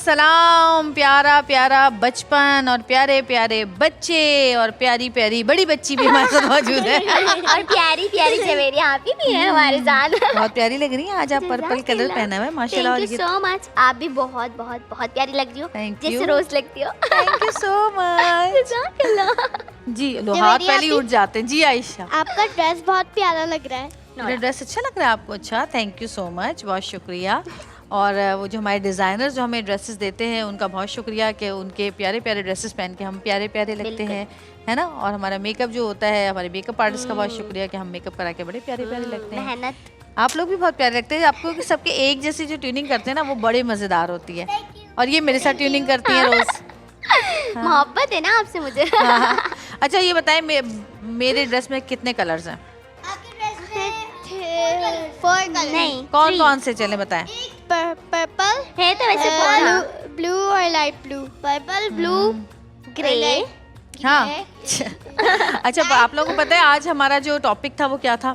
السلام. پیارا پیارا بچپن اور پیارے پیارے بچے اور پیاری پیاری بڑی بچی بھی ہمارے ساتھ موجود ہے اور پیاری پیاری جویری آپ بھی ہیں ہمارے ساتھ. بہت پیاری لگ رہی ہیں آج. آپ پرپل کلر پہنا ہوا ہے ماشاء اللہ. تھینک یو سو مچ. آپ بھی بہت بہت بہت پیاری لگ رہی ہو. Thank you. جیسے روز لگتی ہو. تھینک یو سو مچ. جی لو ہاتھ پہلے اٹھ جاتے ہیں. جی عائشہ آپ کا ڈریس بہت پیارا لگ رہا ہے. میرا ڈریس اچھا لگ رہا ہے آپ کو؟ اچھا تھینک یو سو مچ, بہت شکریہ. اور وہ جو ہمارے ڈیزائنر جو ہمیں ڈریسز دیتے ہیں ان کا بہت شکریہ کہ ان کے پیارے پیارے ڈریسز پہن کے ہم پیارے پیارے لگتے ہیں, ہے نا. اور ہمارا میک اپ جو ہوتا ہے, ہمارے میک اپ آرٹسٹ کا بہت شکریہ کہ ہم میک اپ کرا کے بڑے پیارے پیارے لگتے ہیں. محنت. آپ لوگ بھی بہت پیارے لگتے ہیں. آپ کو سب کے ایک جیسی جو ٹیوننگ کرتے ہیں نا وہ بڑے مزیدار ہوتی ہے. اور یہ میرے ساتھ ٹیوننگ کرتی ہیں روز. محبت ہے نا آپ سے مجھے. اچھا یہ بتائیں میرے ڈریس میں کتنے کلرز ہیں؟ نہیں کون کون سے چلیں بتائیں. پرپل ہے تو ویسے بلو اور لائٹ بلو. پرپل بلو گرے. ہاں اچھا آپ لوگوں کو پتہ ہے آج ہمارا جو ٹاپک تھا وہ کیا تھا؟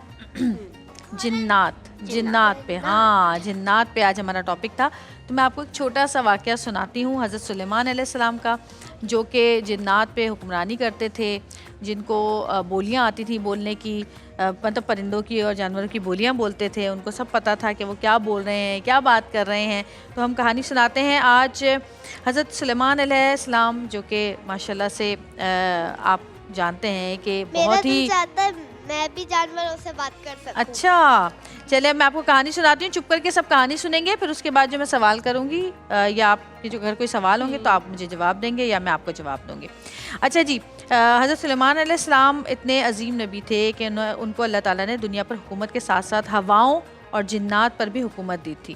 جنات پہ. ہاں جنات پہ آج ہمارا ٹاپک تھا. تو میں آپ کو ایک چھوٹا سا واقعہ سناتی ہوں حضرت سلیمان علیہ السلام کا, جو کہ جنات پہ حکمرانی کرتے تھے, جن کو بولیاں آتی تھیں بولنے کی, مطلب پرندوں کی اور جانوروں کی بولیاں بولتے تھے. ان کو سب پتہ تھا کہ وہ کیا بول رہے ہیں, کیا بات کر رہے ہیں. تو ہم کہانی سناتے ہیں آج حضرت سلیمان علیہ السلام, جو کہ ماشاءاللہ سے آپ جانتے ہیں کہ بہت ہی میں بھی جانوروں سے بات کر سکوں. اچھا چلے میں آپ کو کہانی سناتی ہوں. چپ کر کے سب کہانی سنیں گے, پھر اس کے بعد جو میں سوال کروں گی یا آپ کے جو گھر کوئی سوال ہوں گے تو آپ مجھے جواب دیں گے یا میں آپ کو جواب دوں گی. اچھا جی, حضرت سلیمان علیہ السلام اتنے عظیم نبی تھے کہ ان کو اللہ تعالیٰ نے دنیا پر حکومت کے ساتھ ساتھ ہواؤں اور جنات پر بھی حکومت دی تھی.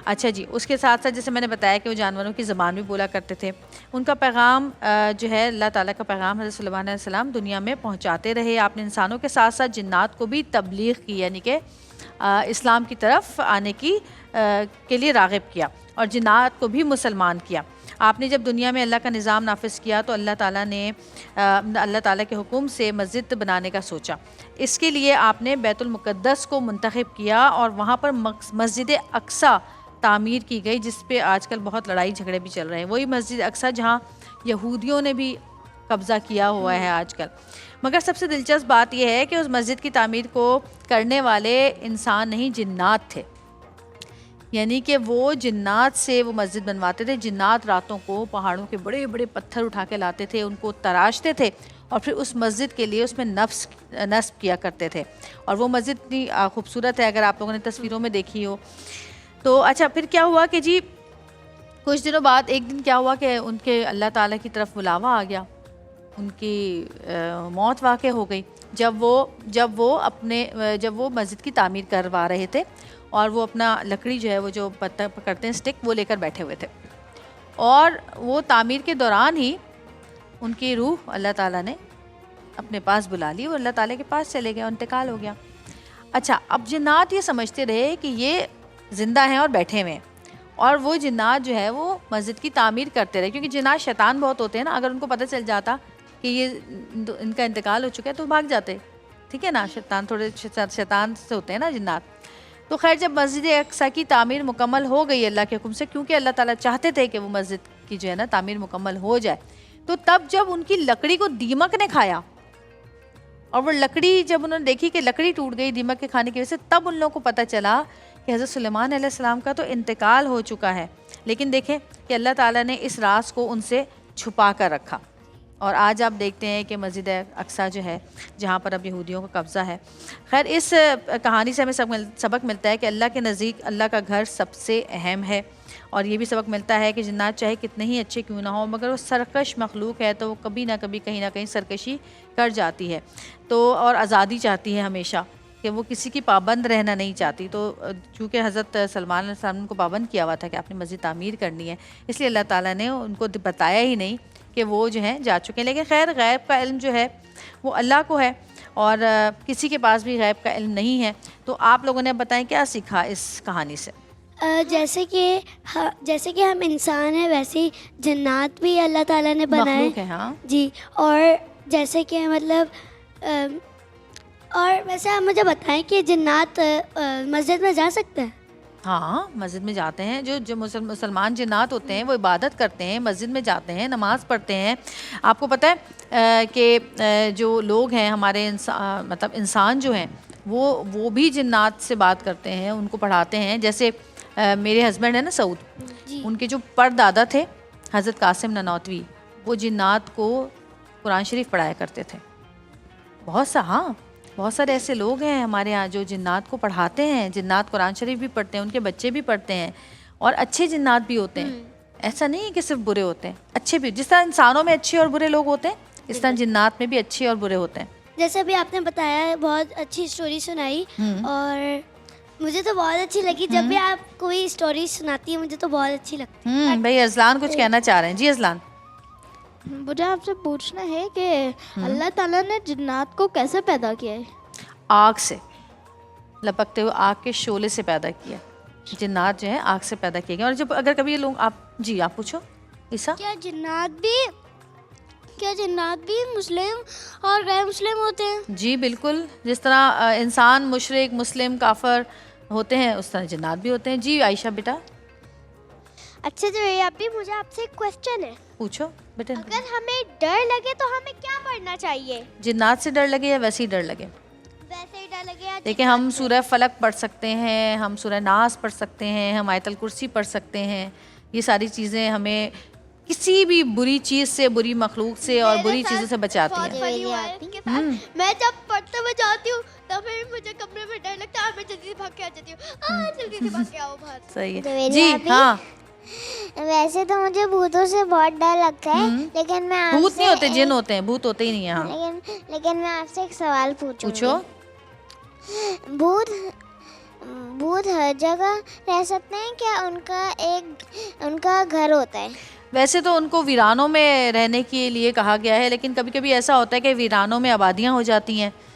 اچھا جی, اس کے ساتھ ساتھ جیسے میں نے بتایا کہ وہ جانوروں کی زبان بھی بولا کرتے تھے. ان کا پیغام جو ہے اللہ تعالیٰ کا پیغام حضرت سلیمان علیہ السلام دنیا میں پہنچاتے رہے. آپ نے انسانوں کے ساتھ ساتھ جنات کو بھی تبلیغ کی, یعنی کہ اسلام کی طرف آنے کی کے لیے راغب کیا اور جنات کو بھی مسلمان کیا. آپ نے جب دنیا میں اللہ کا نظام نافذ کیا تو اللہ تعالیٰ کے حکم سے مسجد بنانے کا سوچا. اس کے لیے آپ نے بیت المقدس کو منتخب کیا اور وہاں پر مسجد اقصیٰ تعمیر کی گئی, جس پہ آج کل بہت لڑائی جھگڑے بھی چل رہے ہیں. وہی مسجد اقصیٰ جہاں یہودیوں نے بھی قبضہ کیا ہوا ہے آج کل. مگر سب سے دلچسپ بات یہ ہے کہ اس مسجد کی تعمیر کو کرنے والے انسان نہیں, جنات تھے. یعنی کہ وہ جنات سے وہ مسجد بنواتے تھے. جنات راتوں کو پہاڑوں کے بڑے بڑے پتھر اٹھا کے لاتے تھے, ان کو تراشتے تھے اور پھر اس مسجد کے لیے اس میں نصب کیا کرتے تھے. اور وہ مسجد اتنی خوبصورت ہے, اگر آپ لوگوں نے تصویروں میں دیکھی ہو تو. اچھا پھر کیا ہوا کہ جی کچھ دنوں بعد ایک دن کیا ہوا کہ ان کے اللہ تعالیٰ کی طرف بلاوا آ گیا. ان کی موت واقع ہو گئی جب وہ مسجد کی تعمیر کروا رہے تھے, اور وہ اپنا لکڑی جو ہے وہ جو پکڑتے ہیں اسٹک وہ لے کر بیٹھے ہوئے تھے. اور وہ تعمیر کے دوران ہی ان کی روح اللہ تعالیٰ نے اپنے پاس بلا لی, اور اللہ تعالیٰ کے پاس چلے گئے, انتقال ہو گیا. اچھا اب جنات یہ سمجھتے رہے کہ یہ زندہ ہیں اور بیٹھے ہوئے ہیں, اور وہ جنات جو ہے وہ مسجد کی تعمیر کرتے رہے, کیونکہ جنات شیطان بہت ہوتے ہیں نا. اگر ان کو پتہ چل جاتا کہ یہ ان کا انتقال ہو چکا ہے تو بھاگ جاتے, ٹھیک ہے نا. شیطان تھوڑے شیطان سے ہوتے ہیں نا جنات. تو خیر جب مسجد اقصیٰ کی تعمیر مکمل ہو گئی اللہ کے حکم سے, کیونکہ اللہ تعالیٰ چاہتے تھے کہ وہ مسجد کی جو ہے نا تعمیر مکمل ہو جائے, تو تب جب ان کی لکڑی کو دیمک نے کھایا, اور وہ لکڑی جب انہوں نے دیکھی کہ لکڑی ٹوٹ گئی دیمک کے کھانے کی وجہ سے, تب ان لوگوں کو پتہ چلا کہ حضرت سلیمان علیہ السلام کا تو انتقال ہو چکا ہے. لیکن دیکھیں کہ اللہ تعالیٰ نے اس راز کو ان سے چھپا کر رکھا. اور آج آپ دیکھتے ہیں کہ مسجد اقصیٰ جو ہے جہاں پر اب یہودیوں کا قبضہ ہے. خیر اس کہانی سے ہمیں سبق ملتا ہے کہ اللہ کے نزدیک اللہ کا گھر سب سے اہم ہے. اور یہ بھی سبق ملتا ہے کہ جنات چاہے کتنے ہی اچھے کیوں نہ ہوں, مگر وہ سرکش مخلوق ہے تو وہ کبھی نہ کبھی کہیں نہ کہیں سرکشی کر جاتی ہے. تو اور آزادی چاہتی ہے ہمیشہ, کہ وہ کسی کی پابند رہنا نہیں چاہتی. تو چونکہ حضرت سلیمان علیہ السلام کو پابند کیا ہوا تھا کہ آپ نے مسجد تعمیر کرنی ہے, اس لیے اللہ تعالیٰ نے ان کو بتایا ہی نہیں کہ وہ جو ہیں جا چکے ہیں. لیکن خیر غیب کا علم جو ہے وہ اللہ کو ہے, اور کسی کے پاس بھی غیب کا علم نہیں ہے. تو آپ لوگوں نے بتائیں کیا سیکھا اس کہانی سے؟ جیسے کہ ہم انسان ہیں ویسے ہی جنات بھی اللہ تعالیٰ نے بنائے مخلوق ہے. ہاں جی. اور جیسے کہ مطلب اور ویسے آپ مجھے بتائیں کہ جنات مسجد میں جا سکتے ہیں؟ ہاں مسجد میں جاتے ہیں. جو مسلمان جنات ہوتے ہیں وہ عبادت کرتے ہیں, مسجد میں جاتے ہیں, نماز پڑھتے ہیں. آپ کو پتہ ہے کہ جو لوگ ہیں ہمارے مطلب انسان جو ہیں وہ بھی جنات سے بات کرتے ہیں, ان کو پڑھاتے ہیں. جیسے میرے ہسبینڈ ہیں نا سعود, ان کے جو پردادا تھے حضرت قاسم نانوتوی, وہ جنات کو قرآن شریف پڑھایا کرتے تھے. بہت سارے ایسے لوگ ہیں ہمارے ہاں جو جنات کو پڑھاتے ہیں. جنات قرآن شریف بھی پڑھتے ہیں, ان کے بچے بھی پڑھتے ہیں, اور اچھے جنات بھی ہوتے ہیں. ایسا نہیں ہے کہ صرف برے ہوتے ہیں, اچھے بھی. جس طرح انسانوں میں اچھے اور برے لوگ ہوتے ہیں, اس طرح جنات میں بھی اچھے اور برے ہوتے ہیں. جیسے ابھی آپ نے بتایا, بہت اچھی اسٹوری سنائی, اور مجھے تو بہت اچھی لگی. جب بھی آپ کوئی اسٹوری سناتی ہیں مجھے تو بہت اچھی لگتی ہے. بھائی ازلان کچھ کہنا چاہ رہے ہیں. جی ازلان. مجھے آپ سے پوچھنا ہے کہ اللہ تعالیٰ نے جنات کو کیسے پیدا کیا ہے؟ آگ سے, لپکتے ہوئے آگ کے شعلے سے پیدا کیا. جنات جو ہیں آگ سے پیدا کیے گئے. اور جب اگر کبھی یہ لوگ آپ پوچھو عیسیٰ. کیا جنات بھی مسلم اور غیر مسلم ہوتے ہیں؟ جی بالکل, جس طرح انسان مشرک, مسلم, کافر ہوتے ہیں اس طرح جنات بھی ہوتے ہیں. جی عائشہ بیٹا اچھا جو یہ ابھی مجھے آپ سے ایک کوسچن ہے. پوچھو بیٹا. اگر ہمیں ڈر لگے تو ہمیں کیا پڑھنا چاہیے؟ جنات سے ڈر لگے یا ویسے ہی ڈر لگے؟ ویسے ہی ڈر لگے یا دیکھیں ہم سورہ فلق پڑھ سکتے ہیں, ہم سورہ ناس پڑھ سکتے ہیں, ہم آیت الکرسی پڑھ سکتے ہیں. یہ ساری چیزیں ہمیں کسی بھی بری چیز سے, بری مخلوق سے اور بری چیزوں سے بچاتی ہیں. میں جب پڑھتے ہوئے جاتی ہوں تو پھر مجھے کمرے میں ڈر لگتا ہے, میں جلدی سے بھاگ کے آ جاتی ہوں. جلدی سے بھاگ کے آؤ باہر. صحیح ہے. جی ہاں. ویسے تو مجھے بھوتوں سے بہت ڈر لگتا ہے, لیکن میں بھوت نہیں ہوتے, جن ہوتے ہیں, بھوت ہوتے ہی نہیں ہیں. ہاں لیکن میں آپ سے ایک سوال پوچھو. بھوت ہر جگہ رہ سکتے ہیں کیا؟ ان کا گھر ہوتا ہے؟ ویسے تو ان کو ویرانوں میں رہنے کے لیے کہا گیا ہے, لیکن کبھی کبھی ایسا ہوتا ہے کہ ویرانوں میں آبادیاں ہو جاتی ہیں,